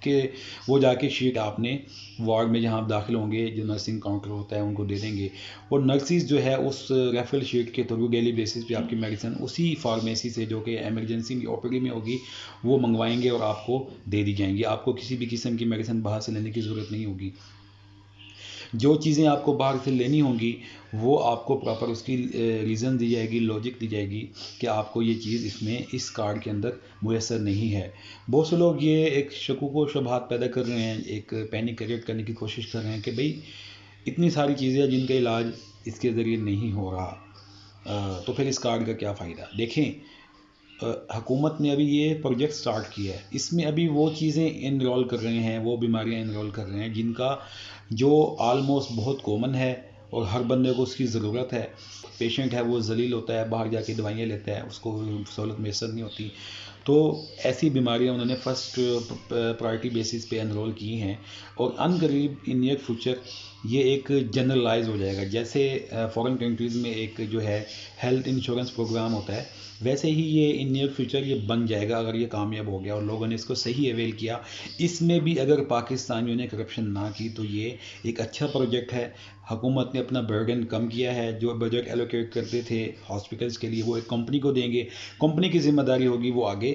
کہ وہ جا کے شیٹ آپ نے وارڈ میں جہاں آپ داخل ہوں گے جو نرسنگ کاؤنٹر ہوتا ہے ان کو دے دیں گے، اور نرسز جو ہے اس ریفرل شیٹ کے تھرو ڈیلی بیسس پہ آپ کی میڈیسن اسی فارمیسی سے جو کہ ایمرجنسی میں او پی ڈی میں ہوگی وہ منگوائیں گے اور آپ کو دے دی جائیں گی. آپ کو کسی بھی قسم کی میڈیسن باہر سے لینے کی ضرورت نہیں ہوگی. جو چیزیں آپ کو باہر سے لینی ہوں گی وہ آپ کو پراپر اس کی ریزن دی جائے گی، لاجک دی جائے گی کہ آپ کو یہ چیز اس میں اس کارڈ کے اندر میسر نہیں ہے. بہت سے لوگ یہ ایک شکوک و شبہات پیدا کر رہے ہیں، ایک پینک کریٹ کرنے کی کوشش کر رہے ہیں کہ بھئی اتنی ساری چیزیں جن کا علاج اس کے ذریعے نہیں ہو رہا، تو پھر اس کارڈ کا کیا فائدہ. دیکھیں حکومت نے ابھی یہ پروجیکٹ سٹارٹ کیا ہے، اس میں ابھی وہ چیزیں انرول کر رہے ہیں، وہ بیماریاں انرول کر رہے ہیں جن کا جو آلموسٹ بہت کامن ہے اور ہر بندے کو اس کی ضرورت ہے. پیشنٹ ہے وہ ذلیل ہوتا ہے، باہر جا کے دوائیاں لیتا ہے، اس کو سہولت میسر نہیں ہوتی. تو ایسی بیماریاں انہوں نے فرسٹ پرائرٹی بیسس پہ انرول کی ہیں، اور ان قریب ان نیئر فیوچر یہ ایک جنرلائز ہو جائے گا. جیسے فورن کنٹریز میں ایک جو ہے ہیلتھ انشورنس پروگرام ہوتا ہے، ویسے ہی یہ ان نیئر فیوچر یہ بن جائے گا اگر یہ کامیاب ہو گیا اور لوگوں نے اس کو صحیح اویل کیا. اس میں بھی اگر پاکستانیوں نے کرپشن نہ کی تو یہ ایک اچھا پروجیکٹ ہے. حکومت نے اپنا برڈن کم کیا ہے، جو بجٹ ایلوکیٹ کرتے تھے ہاسپٹلس کے لیے وہ ایک کمپنی کو دیں گے، کمپنی کی ذمہ داری ہوگی وہ آگے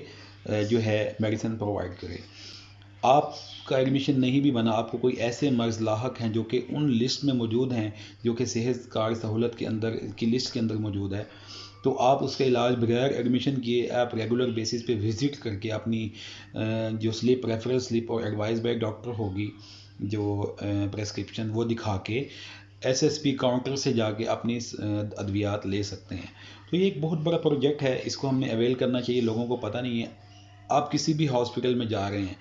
جو ہے میڈیسن پرووائڈ کرے. آپ کا ایڈمیشن نہیں بھی بنا، آپ کو کوئی ایسے مرض لاحق ہیں جو کہ ان لسٹ میں موجود ہیں جو کہ صحت کارڈ سہولت کے اندر کی لسٹ کے اندر موجود ہے، تو آپ اس کا علاج بغیر ایڈمیشن کیے آپ ریگولر بیسس پہ وزٹ کر کے اپنی جو سلپ ریفرل سلپ اور ایڈوائز بائی ڈاکٹر ہوگی جو پریسکرپشن وہ دکھا کے ایس ایس پی کاؤنٹر سے جا کے اپنی ادویات لے سکتے ہیں. تو یہ ایک بہت بڑا پروجیکٹ ہے، اس کو ہم نے اویل کرنا چاہیے. لوگوں کو پتہ نہیں ہے. آپ کسی بھی ہاسپٹل میں جا رہے ہیں،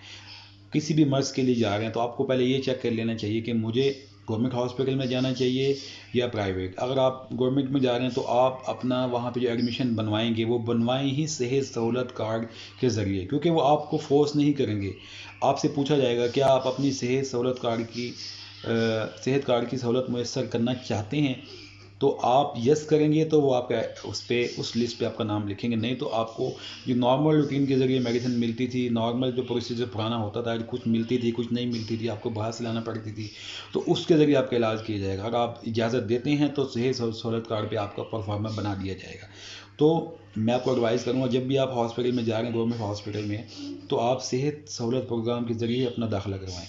کسی بھی مرض کے لیے جا رہے ہیں، تو آپ کو پہلے یہ چیک کر لینا چاہیے کہ مجھے گورنمنٹ ہاسپٹل میں جانا چاہیے یا پرائیویٹ. اگر آپ گورنمنٹ میں جا رہے ہیں تو آپ اپنا وہاں پہ جو ایڈمیشن بنوائیں گے وہ بنوائیں ہی صحت سہولت کارڈ کے ذریعے، کیونکہ وہ آپ کو فورس نہیں کریں گے. آپ سے پوچھا جائے گا کیا آپ اپنی صحت سہولت کارڈ کی سہولت میسر کرنا چاہتے ہیں، تو آپ یس کریں گے تو وہ آپ کا اس لسٹ پہ آپ کا نام لکھیں گے. نہیں تو آپ کو جو نارمل روٹین کے ذریعے میڈیسن ملتی تھی، نارمل جو پروسیجر پرانا ہوتا تھا، کچھ ملتی تھی کچھ نہیں ملتی تھی، آپ کو باہر سے لانا پڑتی تھی، تو اس کے ذریعے آپ کا علاج کیا جائے گا. اگر آپ اجازت دیتے ہیں تو صحت سہولت کارڈ پہ آپ کا پرفارمر بنا دیا جائے گا. تو میں آپ کو ایڈوائز کروں گا جب بھی آپ ہاسپٹل میں جا رہے ہیں گورنمنٹ ہاسپٹل میں، تو آپ صحت سہولت پروگرام کے ذریعے اپنا داخلہ کروائیں.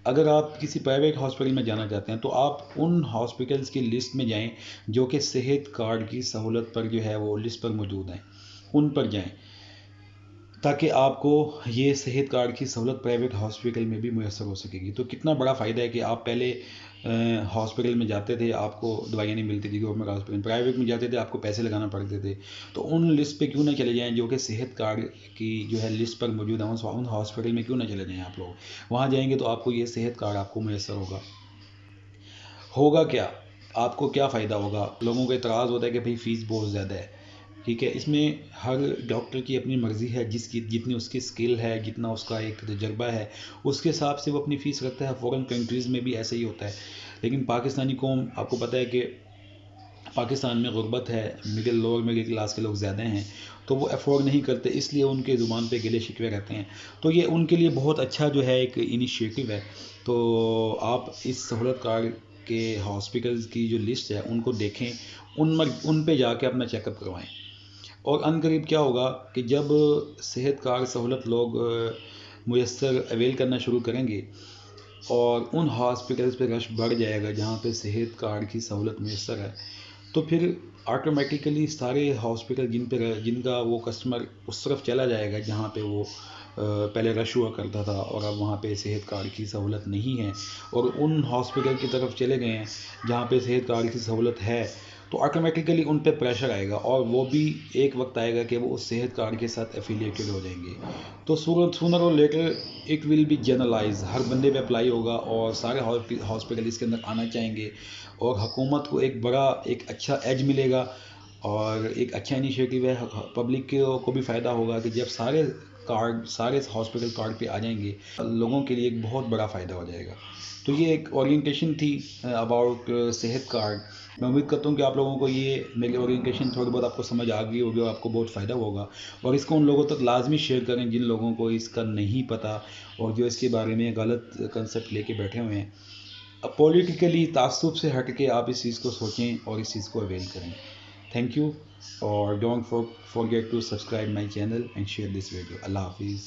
اگر آپ کسی پرائیویٹ ہاسپٹل میں جانا چاہتے ہیں تو آپ ان ہاسپٹلس کی لسٹ میں جائیں جو کہ صحت کارڈ کی سہولت پر جو ہے وہ لسٹ پر موجود ہیں، ان پر جائیں تاکہ آپ کو یہ صحت کارڈ کی سہولت پرائیویٹ ہاسپٹل میں بھی میسر ہو سکے گی. تو کتنا بڑا فائدہ ہے کہ آپ پہلے ہاسپٹل میں جاتے تھے آپ کو دوائیاں نہیں ملتی تھی گورنمنٹ ہاسپٹل، پرائیویٹ میں جاتے تھے آپ کو پیسے لگانا پڑتے تھے. تو ان لسٹ پہ کیوں نہ چلے جائیں جو کہ صحت کارڈ کی جو ہے لسٹ پر موجود ہیں، ان ہاسپٹل میں کیوں نہ چلے جائیں. آپ لوگ وہاں جائیں گے تو آپ کو یہ صحت کارڈ آپ کو میسر ہوگا کیا آپ کو کیا فائدہ ہوگا. لوگوں کا اعتراض ہوتا ہے کہ بھئی فیس بہت زیادہ ہے. ٹھیک ہے، اس میں ہر ڈاکٹر کی اپنی مرضی ہے، جتنی اس کی سکل ہے، جتنا اس کا ایک تجربہ ہے، اس کے حساب سے وہ اپنی فیس رکھتا ہے. فورن کنٹریز میں بھی ایسا ہی ہوتا ہے. لیکن پاکستانی قوم آپ کو پتہ ہے کہ پاکستان میں غربت ہے، لوور مڈل کلاس کے لوگ زیادہ ہیں، تو وہ افورڈ نہیں کرتے، اس لیے ان کے زبان پہ گلے شکوے رہتے ہیں. تو یہ ان کے لیے بہت اچھا جو ہے ایک انیشیٹو ہے. تو آپ اس سہولت کارڈ کے ہاسپٹلز کی جو لسٹ ہے ان کو دیکھیں، ان پہ جا کے اپنا چیک اپ کروائیں. اور ان قریب کیا ہوگا کہ جب صحت کارڈ سہولت لوگ میسر اویل کرنا شروع کریں گے اور ان ہاسپٹلز پہ رش بڑھ جائے گا جہاں پہ صحت کارڈ کی سہولت میسر ہے، تو پھر آٹومیٹیکلی سارے ہاسپٹل جن کا وہ کسٹمر اس طرف چلا جائے گا جہاں پہ وہ پہلے رش ہوا کرتا تھا اور اب وہاں پہ صحت کارڈ کی سہولت نہیں ہے، اور ان ہاسپٹل کی طرف چلے گئے ہیں جہاں پہ صحت کارڈ کی سہولت ہے، تو آٹومیٹیکلی ان پہ پریشر آئے گا اور وہ بھی ایک وقت آئے گا کہ وہ اس صحت کارڈ کے ساتھ ایفیلیٹڈ ہو جائیں گے. تو سونر اور later it will be generalise, ہر بندے پہ اپلائی ہوگا اور سارے ہاسپٹل اس کے اندر آنا چاہیں گے، اور حکومت کو ایک اچھا ایج ملے گا اور ایک اچھا انیشیٹو ہے. پبلک کو بھی فائدہ ہوگا کہ جب سارے کارڈ سارے ہاسپٹل کارڈ پہ آ جائیں گے، لوگوں کے لیے ایک بہت بڑا فائدہ ہو جائے گا. تو یہ ایک اورینٹیشن تھی اباؤٹ صحت کارڈ. میں امید کرتا ہوں کہ آپ لوگوں کو یہ میری اورینٹیشن تھوڑی بہت آپ کو سمجھ آ گئی ہوگی اور آپ کو بہت فائدہ ہوگا. اور اس کو ان لوگوں تک لازمی شیئر کریں جن لوگوں کو اس کا نہیں پتہ اور جو اس کے بارے میں غلط کنسیپٹ لے کے بیٹھے ہوئے ہیں. پولیٹیکلی تعصب سے ہٹ کے آپ اس چیز کو سوچیں اور اس چیز کو اویل کریں. تھینک یو اور don't forget to subscribe my channel and share this video. اللہ حافظ.